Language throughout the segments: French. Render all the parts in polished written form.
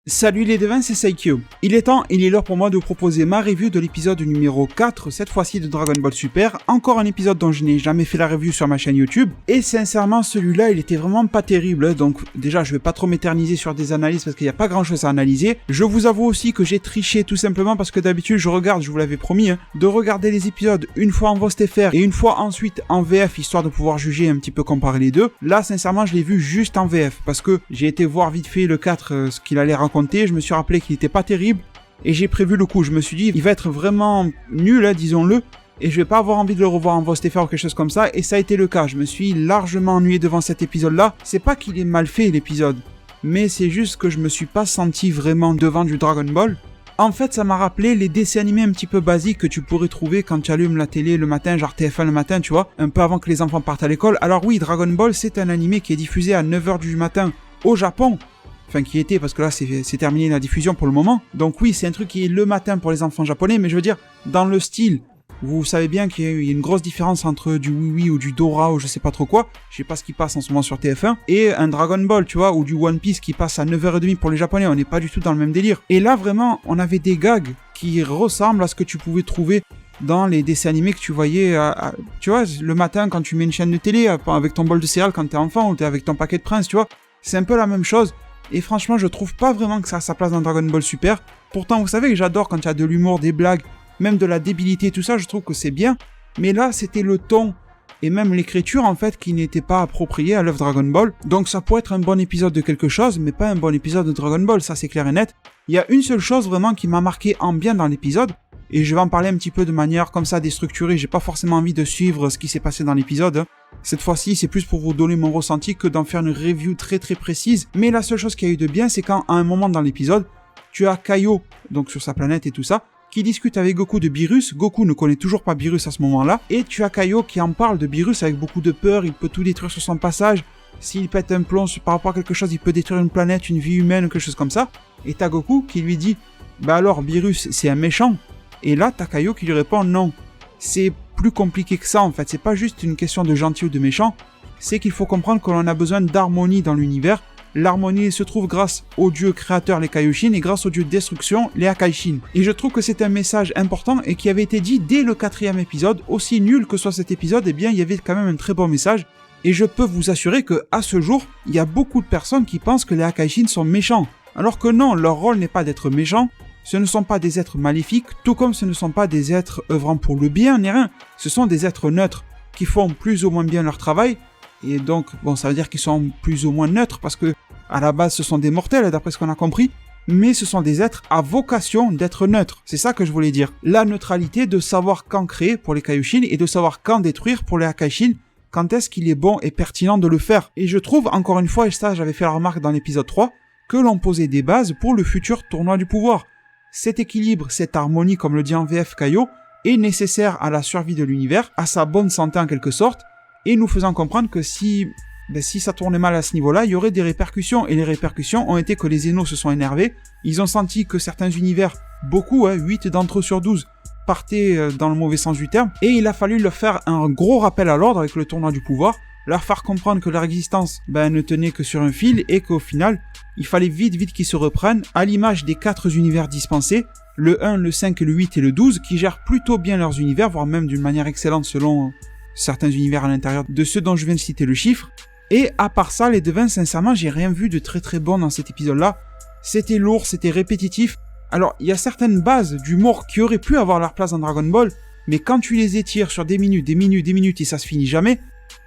Salut les devins, c'est Saikyo. Il est l'heure pour moi de vous proposer ma review de l'épisode numéro 4, cette fois-ci de Dragon Ball Super, encore un épisode dont je n'ai jamais fait la review sur ma chaîne YouTube, et sincèrement celui-là il était vraiment pas terrible, donc déjà je vais pas trop m'éterniser sur des analyses parce qu'il n'y a pas grand chose à analyser. Je vous avoue aussi que j'ai triché tout simplement parce que d'habitude je regarde, je vous l'avais promis, de regarder les épisodes une fois en VOST.fr et une fois ensuite en VF, histoire de pouvoir juger un petit peu, comparer les deux. Là sincèrement je l'ai vu juste en VF, parce que j'ai été voir vite fait le 4, ce qu'il allait raconter. Je me suis rappelé qu'il était pas terrible et j'ai prévu le coup. Je me suis dit il va être vraiment nul, disons-le, et je vais pas avoir envie de le revoir en VOST.fr ou quelque chose comme ça, et ça a été le cas. Je me suis largement ennuyé devant cet épisode-là. C'est pas qu'il est mal fait l'épisode, mais c'est juste que je me suis pas senti vraiment devant du Dragon Ball. En fait, ça m'a rappelé les dessins animés un petit peu basiques que tu pourrais trouver quand tu allumes la télé le matin, genre TF1 le matin, tu vois, un peu avant que les enfants partent à l'école. Alors oui, Dragon Ball, c'est un animé qui est diffusé à 9h du matin au Japon. Enfin, qui était, parce que là, c'est terminé la diffusion pour le moment. Donc oui, c'est un truc qui est le matin pour les enfants japonais, mais je veux dire, dans le style, vous savez bien qu'il y a une grosse différence entre du Oui ou du Dora ou je sais pas trop quoi, je sais pas ce qui passe en ce moment sur TF1, et un Dragon Ball, tu vois, ou du One Piece qui passe à 9h30 pour les japonais, on n'est pas du tout dans le même délire. Et là, vraiment, on avait des gags qui ressemblent à ce que tu pouvais trouver dans les dessins animés que tu voyais, tu vois, le matin quand tu mets une chaîne de télé, avec ton bol de céréales quand t'es enfant, ou t'es avec ton paquet de Prince, tu vois, c'est un peu la même chose. Et franchement, je trouve pas vraiment que ça a sa place dans Dragon Ball Super. Pourtant, vous savez que j'adore quand il y a de l'humour, des blagues, même de la débilité, tout ça, je trouve que c'est bien. Mais là, c'était le ton et même l'écriture, en fait, qui n'était pas appropriée à l'œuvre Dragon Ball. Donc ça pourrait être un bon épisode de quelque chose, mais pas un bon épisode de Dragon Ball, ça c'est clair et net. Il y a une seule chose vraiment qui m'a marqué en bien dans l'épisode, et je vais en parler un petit peu de manière comme ça déstructurée, j'ai pas forcément envie de suivre ce qui s'est passé dans l'épisode. Cette fois-ci, c'est plus pour vous donner mon ressenti que d'en faire une review très précise. Mais la seule chose qu'il y a eu de bien, c'est quand, à un moment dans l'épisode, tu as Kaio, donc sur sa planète et tout ça, qui discute avec Goku de Beerus. Goku ne connaît toujours pas Beerus à ce moment-là. Et tu as Kaio qui en parle de Beerus avec beaucoup de peur, il peut tout détruire sur son passage. S'il pète un plomb par rapport à quelque chose, il peut détruire une planète, une vie humaine, ou quelque chose comme ça. Et t'as Goku qui lui dit « Bah alors, Beerus, c'est un méchant ?» Et là, t'as Kaio qui lui répond « Non, c'est plus compliqué que ça en fait, c'est pas juste une question de gentil ou de méchant, c'est qu'il faut comprendre que l'on a besoin d'harmonie dans l'univers. L'harmonie se trouve grâce aux dieux créateurs, les Kaioshin, et grâce aux dieux de destruction, les Akaishin. » Et je trouve que c'est un message important et qui avait été dit dès le 4e épisode. Aussi nul que soit cet épisode, eh bien il y avait quand même un très bon message. Et je peux vous assurer que à ce jour, il y a beaucoup de personnes qui pensent que les Akaishin sont méchants. Alors que non, leur rôle n'est pas d'être méchants. Ce ne sont pas des êtres maléfiques, tout comme ce ne sont pas des êtres œuvrant pour le bien, ni rien. Ce sont des êtres neutres, qui font plus ou moins bien leur travail, et donc, bon, ça veut dire qu'ils sont plus ou moins neutres, parce que, à la base, ce sont des mortels, d'après ce qu'on a compris, mais ce sont des êtres à vocation d'être neutres. C'est ça que je voulais dire. La neutralité de savoir quand créer pour les Kaioshin, et de savoir quand détruire pour les Akaishin, quand est-ce qu'il est bon et pertinent de le faire. Et je trouve, encore une fois, et ça j'avais fait la remarque dans l'épisode 3, que l'on posait des bases pour le futur tournoi du pouvoir. Cet équilibre, cette harmonie, comme le dit en VF Kaio, est nécessaire à la survie de l'univers, à sa bonne santé en quelque sorte, et nous faisant comprendre que si ça tournait mal à ce niveau-là, il y aurait des répercussions, et les répercussions ont été que les Zénos se sont énervés, ils ont senti que certains univers, beaucoup, 8 d'entre eux sur 12, partaient dans le mauvais sens du terme, et il a fallu leur faire un gros rappel à l'ordre avec le tournoi du pouvoir, leur faire comprendre que leur existence ne tenait que sur un fil, et qu'au final, il fallait vite qu'ils se reprennent, à l'image des 4 univers dispensés, le 1, le 5, le 8 et le 12, qui gèrent plutôt bien leurs univers, voire même d'une manière excellente selon certains univers à l'intérieur de ceux dont je viens de citer le chiffre. Et à part ça, les devins, sincèrement, j'ai rien vu de très bon dans cet épisode-là. C'était lourd, c'était répétitif. Alors, il y a certaines bases d'humour qui auraient pu avoir leur place dans Dragon Ball, mais quand tu les étires sur des minutes et ça se finit jamais,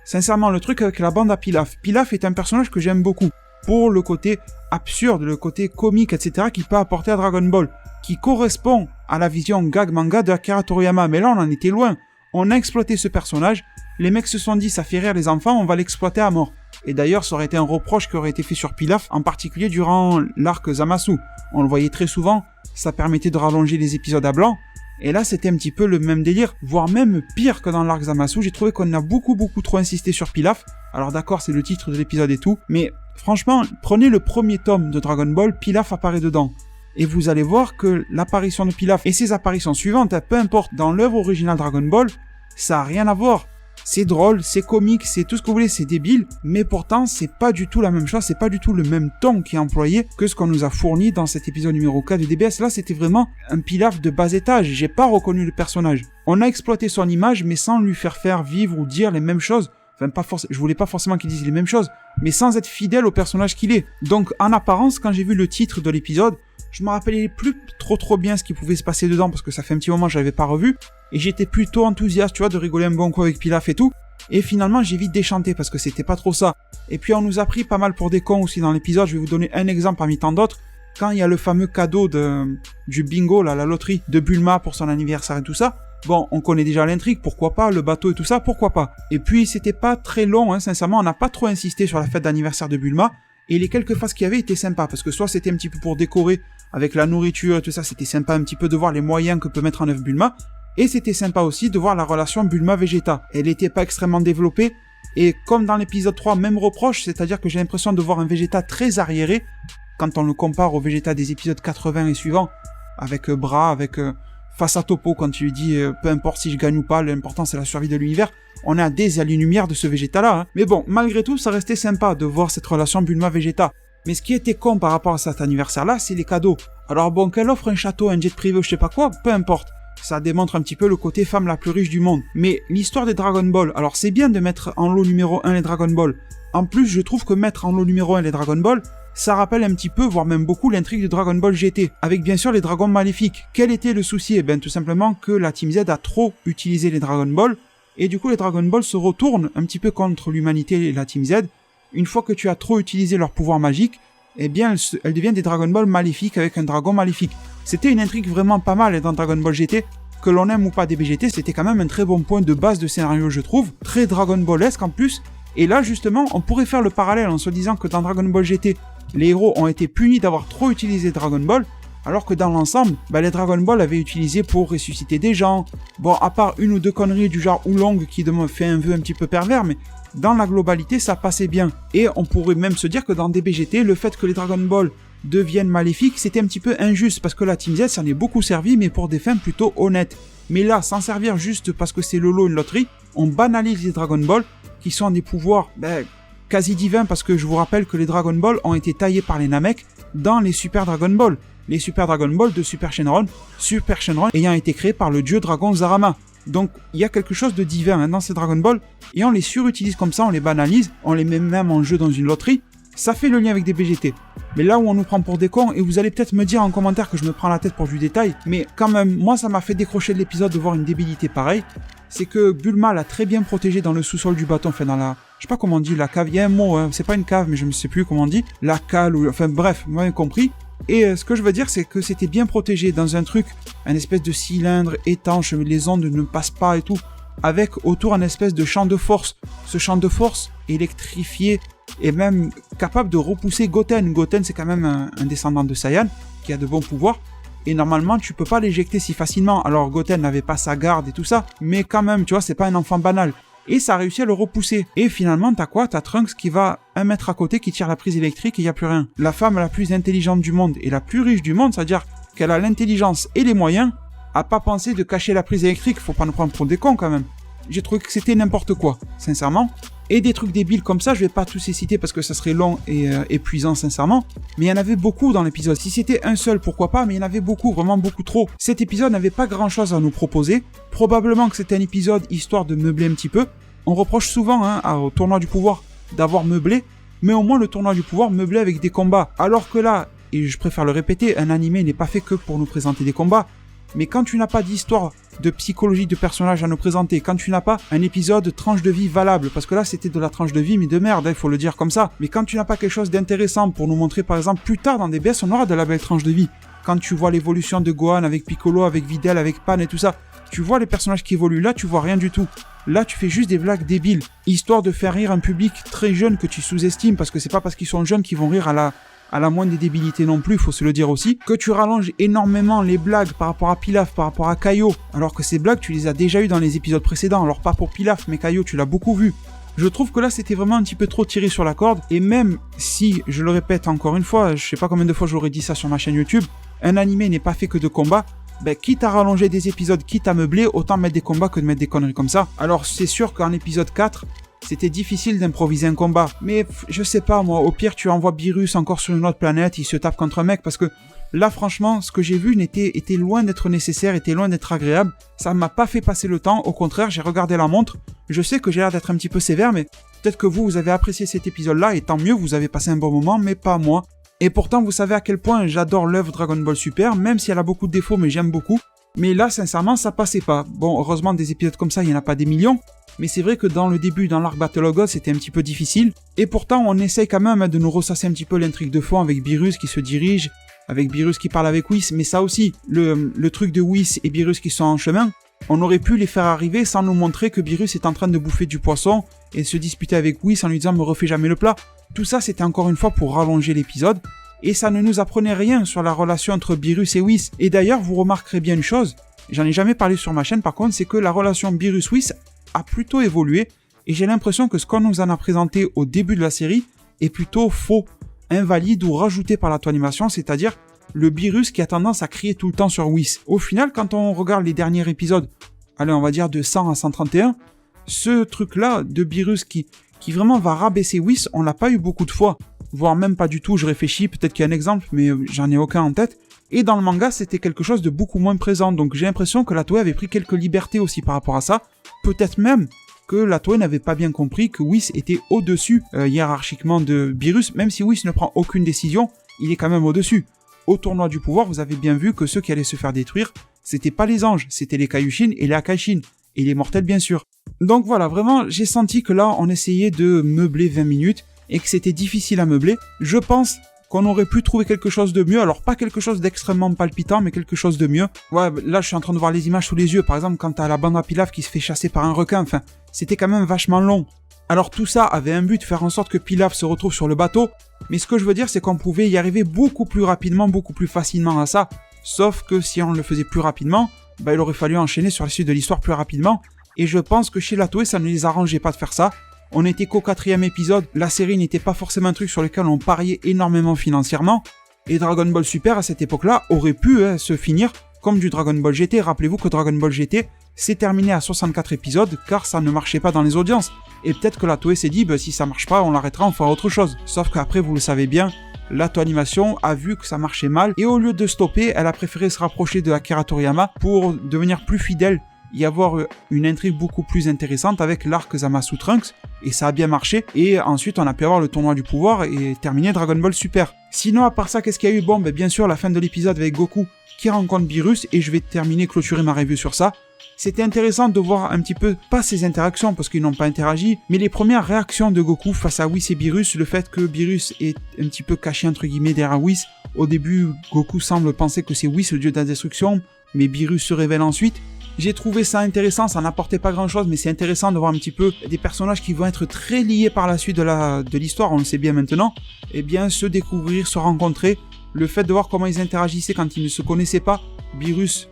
sincèrement, le truc avec la bande à Pilaf. Pilaf est un personnage que j'aime beaucoup, pour le côté absurde, le côté comique, etc. qu'il peut apporter à Dragon Ball, qui correspond à la vision gag manga de Akira Toriyama. Mais là, on en était loin. On a exploité ce personnage, les mecs se sont dit, ça fait rire les enfants, on va l'exploiter à mort. Et d'ailleurs, ça aurait été un reproche qui aurait été fait sur Pilaf, en particulier durant l'arc Zamasu. On le voyait très souvent, ça permettait de rallonger les épisodes à blanc, et là, c'était un petit peu le même délire, voire même pire que dans l'arc Zamasu. J'ai trouvé qu'on a beaucoup trop insisté sur Pilaf. Alors d'accord, c'est le titre de l'épisode et tout, mais franchement, prenez le premier tome de Dragon Ball, Pilaf apparaît dedans. Et vous allez voir que l'apparition de Pilaf et ses apparitions suivantes, peu importe, dans l'œuvre originale Dragon Ball, ça a rien à voir. c'est drôle, c'est comique, c'est tout ce que vous voulez, c'est débile, mais pourtant c'est pas du tout la même chose, c'est pas du tout le même ton qui est employé que ce qu'on nous a fourni dans cet épisode numéro 4 de DBS. Là c'était vraiment un Pilaf de bas étage, j'ai pas reconnu le personnage. On a exploité son image mais sans lui faire vivre ou dire les mêmes choses. Enfin, je voulais pas forcément qu'il dise les mêmes choses, mais sans être fidèle au personnage qu'il est. Donc, en apparence, quand j'ai vu le titre de l'épisode, je me rappelais plus trop bien ce qui pouvait se passer dedans, parce que ça fait un petit moment que je l'avais pas revu, et j'étais plutôt enthousiaste, tu vois, de rigoler un bon coup avec Pilaf et tout, et finalement, j'ai vite déchanté, parce que c'était pas trop ça. Et puis, on nous a pris pas mal pour des cons aussi dans l'épisode. Je vais vous donner un exemple parmi tant d'autres. Quand il y a le fameux cadeau du bingo, là, la loterie de Bulma pour son anniversaire et tout ça, bon, on connaît déjà l'intrigue, pourquoi pas, le bateau et tout ça, pourquoi pas. Et puis, c'était pas très long, hein, sincèrement, on n'a pas trop insisté sur la fête d'anniversaire de Bulma, et les quelques phases qu'il y avait étaient sympas, parce que soit c'était un petit peu pour décorer avec la nourriture et tout ça, c'était sympa un petit peu de voir les moyens que peut mettre en œuvre Bulma, et c'était sympa aussi de voir la relation Bulma-Vegeta. Elle n'était pas extrêmement développée, et comme dans l'épisode 3, même reproche, c'est-à-dire que j'ai l'impression de voir un Vegeta très arriéré, quand on le compare au Vegeta des épisodes 80 et suivants, avec Bra, avec... face à Toppo, quand tu lui dis peu importe si je gagne ou pas, l'important c'est la survie de l'univers, on est à des années-lumière de ce Vegeta-là. Hein. Mais bon, malgré tout, ça restait sympa de voir cette relation Bulma-Vegeta. Mais ce qui était con par rapport à cet anniversaire-là, c'est les cadeaux. Alors bon, qu'elle offre un château, un jet privé ou je sais pas quoi, peu importe. Ça démontre un petit peu le côté femme la plus riche du monde. Mais l'histoire des Dragon Ball, alors c'est bien de mettre en lot numéro 1 les Dragon Ball. En plus, je trouve que mettre en lot numéro 1 les Dragon Ball, ça rappelle un petit peu, voire même beaucoup, l'intrigue de Dragon Ball GT, avec bien sûr les dragons maléfiques. Quel était le souci? Eh bien tout simplement que la Team Z a trop utilisé les Dragon Ball, et du coup les Dragon Ball se retournent un petit peu contre l'humanité et la Team Z. Une fois que tu as trop utilisé leur pouvoir magique, eh bien elles deviennent des Dragon Ball maléfiques avec un dragon maléfique. C'était une intrigue vraiment pas mal dans Dragon Ball GT, que l'on aime ou pas DBGT, c'était quand même un très bon point de base de scénario je trouve, très Dragon Ballesque en plus, et là justement on pourrait faire le parallèle en se disant que dans Dragon Ball GT, les héros ont été punis d'avoir trop utilisé Dragon Ball, alors que dans l'ensemble, les Dragon Ball avaient utilisé pour ressusciter des gens. Bon, à part une ou deux conneries du genre Oolong qui fait un vœu un petit peu pervers, mais dans la globalité, ça passait bien. Et on pourrait même se dire que dans DBGT, le fait que les Dragon Ball deviennent maléfiques, c'était un petit peu injuste, parce que la Team Z s'en est beaucoup servi, mais pour des fins plutôt honnêtes. Mais là, s'en servir juste parce que c'est le lot, une loterie, on banalise les Dragon Ball, qui sont des pouvoirs... quasi divin, parce que je vous rappelle que les Dragon Ball ont été taillés par les Namek dans les Super Dragon Ball. Les Super Dragon Ball de Super Shenron ayant été créés par le dieu dragon Zarama. Donc il y a quelque chose de divin dans ces Dragon Ball, et on les surutilise comme ça, on les banalise, on les met même en jeu dans une loterie, ça fait le lien avec des BGT. Mais là où on nous prend pour des cons, et vous allez peut-être me dire en commentaire que je me prends la tête pour du détail, mais quand même, moi ça m'a fait décrocher de l'épisode de voir une débilité pareille, c'est que Bulma l'a très bien protégé dans le sous-sol du bateau, enfin dans la... Je sais pas comment on dit, la cave, il y a un mot, hein, c'est pas une cave, mais je ne sais plus comment on dit, la cale, ou... enfin bref, vous m'avez compris. Et ce que je veux dire, c'est que c'était bien protégé dans un truc, un espèce de cylindre étanche, les ondes ne passent pas et tout, avec autour un espèce de champ de force. Ce champ de force électrifié et même capable de repousser Goten. Goten, c'est quand même un descendant de Saiyan qui a de bons pouvoirs. Et normalement, tu peux pas l'éjecter si facilement. Alors Goten n'avait pas sa garde et tout ça, mais quand même, tu vois, c'est pas un enfant banal. Et ça a réussi à le repousser. Et finalement, t'as quoi? T'as Trunks qui va 1 mètre à côté, qui tire la prise électrique et il n'y a plus rien. La femme la plus intelligente du monde et la plus riche du monde, c'est-à-dire qu'elle a l'intelligence et les moyens, a pas pensé de cacher la prise électrique. Faut pas nous prendre pour des cons quand même. J'ai trouvé que c'était n'importe quoi, sincèrement. Et des trucs débiles comme ça, je vais pas tous les citer parce que ça serait long et épuisant sincèrement, mais il y en avait beaucoup dans l'épisode. Si c'était un seul, pourquoi pas, mais il y en avait beaucoup, vraiment beaucoup trop. Cet épisode n'avait pas grand chose à nous proposer, probablement que c'était un épisode histoire de meubler un petit peu. On reproche souvent au tournoi du pouvoir d'avoir meublé, mais au moins le tournoi du pouvoir meublé avec des combats. Alors que là, et je préfère le répéter, un animé n'est pas fait que pour nous présenter des combats, mais quand tu n'as pas d'histoire, de psychologie de personnage à nous présenter, quand tu n'as pas un épisode tranche de vie valable, parce que là c'était de la tranche de vie mais de merde, il faut le dire comme ça, mais quand tu n'as pas quelque chose d'intéressant pour nous montrer par exemple plus tard dans DBS, on aura de la belle tranche de vie. Quand tu vois l'évolution de Gohan avec Piccolo, avec Videl, avec Pan et tout ça, tu vois les personnages qui évoluent, là tu vois rien du tout. Là tu fais juste des blagues débiles, histoire de faire rire un public très jeune que tu sous-estimes, parce que c'est pas parce qu'ils sont jeunes qu'ils vont rire à la moindre des débilités non plus, faut se le dire aussi, que tu rallonges énormément les blagues par rapport à Pilaf, par rapport à Kaio, alors que ces blagues tu les as déjà eues dans les épisodes précédents, alors pas pour Pilaf, mais Kaio tu l'as beaucoup vu. Je trouve que là c'était vraiment un petit peu trop tiré sur la corde, et même si, je le répète encore une fois, je sais pas combien de fois j'aurais dit ça sur ma chaîne YouTube, un animé n'est pas fait que de combat, quitte à rallonger des épisodes, quitte à meubler, autant mettre des combats que de mettre des conneries comme ça. Alors c'est sûr qu'en épisode 4, c'était difficile d'improviser un combat. Mais je sais pas moi, au pire tu envoies Beerus encore sur une autre planète, il se tape contre un mec, parce que là franchement, ce que j'ai vu était loin d'être nécessaire, était loin d'être agréable. Ça m'a pas fait passer le temps, au contraire j'ai regardé la montre. Je sais que j'ai l'air d'être un petit peu sévère, mais peut-être que vous avez apprécié cet épisode-là, et tant mieux, vous avez passé un bon moment, mais pas moi. Et pourtant, vous savez à quel point j'adore l'œuvre Dragon Ball Super, même si elle a beaucoup de défauts, mais j'aime beaucoup. Mais là, sincèrement, ça passait pas. Bon, heureusement, des épisodes comme ça, il n'y en a pas des millions. Mais c'est vrai que dans le début, dans l'arc Battle of God, c'était un petit peu difficile. Et pourtant, on essaye quand même de nous ressasser un petit peu l'intrigue de fond avec Beerus qui se dirige, avec Beerus qui parle avec Whis. Mais ça aussi, le truc de Whis et Beerus qui sont en chemin, on aurait pu les faire arriver sans nous montrer que Beerus est en train de bouffer du poisson et se disputer avec Whis en lui disant « me refais jamais le plat ». Tout ça, c'était encore une fois pour rallonger l'épisode. Et ça ne nous apprenait rien sur la relation entre Beerus et Whis. Et d'ailleurs, vous remarquerez bien une chose, j'en ai jamais parlé sur ma chaîne par contre, c'est que la relation Beerus-Whis a plutôt évolué. Et j'ai l'impression que ce qu'on nous en a présenté au début de la série est plutôt faux, invalide ou rajouté par la animation, c'est-à-dire le Beerus qui a tendance à crier tout le temps sur Whis. Au final, quand on regarde les derniers épisodes, allez on va dire de 100 à 131, ce truc-là de Beerus qui vraiment va rabaisser Whis, on l'a pas eu beaucoup de fois. Voire même pas du tout, je réfléchis, peut-être qu'il y a un exemple, mais j'en ai aucun en tête. Et dans le manga, c'était quelque chose de beaucoup moins présent, donc j'ai l'impression que la Toei avait pris quelques libertés aussi par rapport à ça. Peut-être même que la Toei n'avait pas bien compris que Whis était au-dessus hiérarchiquement de Beerus, même si Whis ne prend aucune décision, il est quand même au-dessus. Au tournoi du pouvoir, vous avez bien vu que ceux qui allaient se faire détruire, c'était pas les anges, c'était les Kaioshin et les Akaishin, et les mortels bien sûr. Donc voilà, vraiment, j'ai senti que là, on essayait de meubler 20 minutes, et que c'était difficile à meubler. Je pense qu'on aurait pu trouver quelque chose de mieux, alors pas quelque chose d'extrêmement palpitant, mais quelque chose de mieux. Ouais, là je suis en train de voir les images sous les yeux, par exemple quand t'as la bande à Pilaf qui se fait chasser par un requin, enfin, c'était quand même vachement long. Alors tout ça avait un but, faire en sorte que Pilaf se retrouve sur le bateau, mais ce que je veux dire c'est qu'on pouvait y arriver beaucoup plus rapidement, beaucoup plus facilement à ça, sauf que si on le faisait plus rapidement, il aurait fallu enchaîner sur la suite de l'histoire plus rapidement, et je pense que chez la Toei ça ne les arrangeait pas de faire ça. On n'était qu'au 4e épisode, la série n'était pas forcément un truc sur lequel on pariait énormément financièrement, et Dragon Ball Super à cette époque-là aurait pu se finir comme du Dragon Ball GT. Rappelez-vous que Dragon Ball GT s'est terminé à 64 épisodes car ça ne marchait pas dans les audiences. Et peut-être que la Toei s'est dit, si ça marche pas, on l'arrêtera, on fera autre chose. Sauf qu'après, vous le savez bien, la Toei Animation a vu que ça marchait mal, et au lieu de stopper, elle a préféré se rapprocher de Akira Toriyama pour devenir plus fidèle, y avoir une intrigue beaucoup plus intéressante avec l'arc Zamasu Trunks, et ça a bien marché, et ensuite on a pu avoir le tournoi du pouvoir et terminer Dragon Ball Super. Sinon à part ça, qu'est-ce qu'il y a eu? Bon, bien sûr la fin de l'épisode avec Goku qui rencontre Beerus, et je vais clôturer ma review sur ça. C'était intéressant de voir un petit peu, pas ces interactions parce qu'ils n'ont pas interagi, mais les premières réactions de Goku face à Whis et Beerus, le fait que Beerus est un petit peu caché entre guillemets derrière Whis. Au début, Goku semble penser que c'est Whis le dieu de la destruction, mais Beerus se révèle ensuite. J'ai trouvé ça intéressant, ça n'apportait pas grand chose, mais c'est intéressant de voir un petit peu des personnages qui vont être très liés par la suite de l'histoire, on le sait bien maintenant, se découvrir, se rencontrer, le fait de voir comment ils interagissaient quand ils ne se connaissaient pas. Beerus,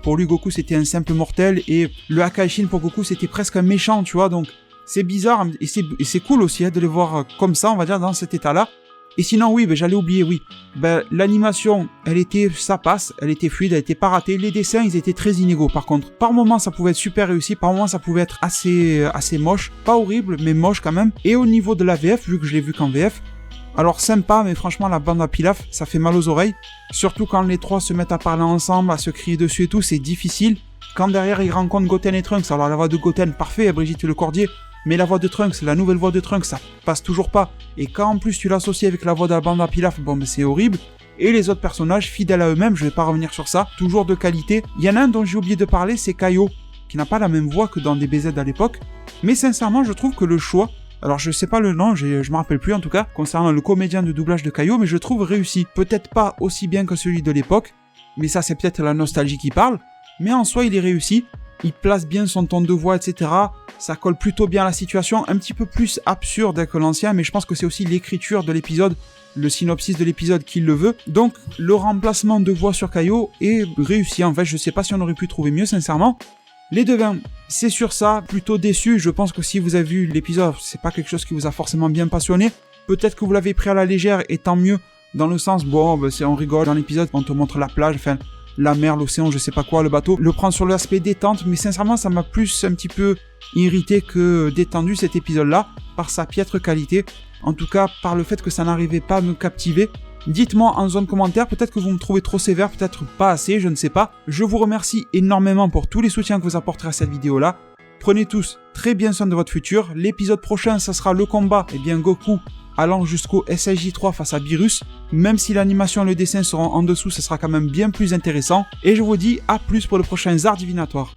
pour lui Goku c'était un simple mortel, et le Akaishin pour Goku c'était presque un méchant, tu vois, donc c'est bizarre, et c'est cool aussi de les voir comme ça, on va dire, dans cet état-là. Et sinon, oui, j'allais oublier, oui. L'animation, ça passe, elle était fluide, elle était pas ratée. Les dessins, ils étaient très inégaux, par contre. Par moments, ça pouvait être super réussi, par moments, ça pouvait être assez moche. Pas horrible, mais moche quand même. Et au niveau de la VF, vu que je l'ai vu qu'en VF, alors sympa, mais franchement, la bande à Pilaf, ça fait mal aux oreilles. Surtout quand les trois se mettent à parler ensemble, à se crier dessus et tout, c'est difficile. Quand derrière, ils rencontrent Goten et Trunks, alors la voix de Goten, parfait, Brigitte Lecordier. Mais la voix de Trunks, la nouvelle voix de Trunks, ça passe toujours pas. Et quand en plus tu l'associes avec la voix de la bande à Pilaf, c'est horrible. Et les autres personnages, fidèles à eux-mêmes, je vais pas revenir sur ça, toujours de qualité. Il y en a un dont j'ai oublié de parler, c'est Kaio, qui n'a pas la même voix que dans DBZ à l'époque. Mais sincèrement, je trouve que le choix, alors je sais pas le nom, je me rappelle plus en tout cas, concernant le comédien de doublage de Kaio, mais je trouve réussi. Peut-être pas aussi bien que celui de l'époque, mais ça c'est peut-être la nostalgie qui parle. Mais en soi, il est réussi. Il place bien son ton de voix, etc. Ça colle plutôt bien à la situation, un petit peu plus absurde que l'ancien, mais je pense que c'est aussi l'écriture de l'épisode, le synopsis de l'épisode qui le veut. Donc, le remplacement de voix sur Kaio est réussi. En fait, je sais pas si on aurait pu trouver mieux, sincèrement. Les devins, c'est sur ça, plutôt déçu. Je pense que si vous avez vu l'épisode, c'est pas quelque chose qui vous a forcément bien passionné. Peut-être que vous l'avez pris à la légère, et tant mieux, dans le sens, on rigole dans l'épisode, on te montre la plage, enfin... la mer, l'océan, je sais pas quoi, le bateau, le prendre sur l'aspect détente, mais sincèrement ça m'a plus un petit peu irrité que détendu cet épisode-là, par sa piètre qualité, en tout cas par le fait que ça n'arrivait pas à me captiver. Dites-moi en zone commentaire, peut-être que vous me trouvez trop sévère, peut-être pas assez, je ne sais pas. Je vous remercie énormément pour tous les soutiens que vous apporterez à cette vidéo-là. Prenez tous très bien soin de votre futur. L'épisode prochain, ça sera le combat, Goku allant jusqu'au SSJ3 face à Beerus. Même si l'animation et le dessin seront en dessous, ça sera quand même bien plus intéressant. Et je vous dis à plus pour le prochain Zard Divinatoire.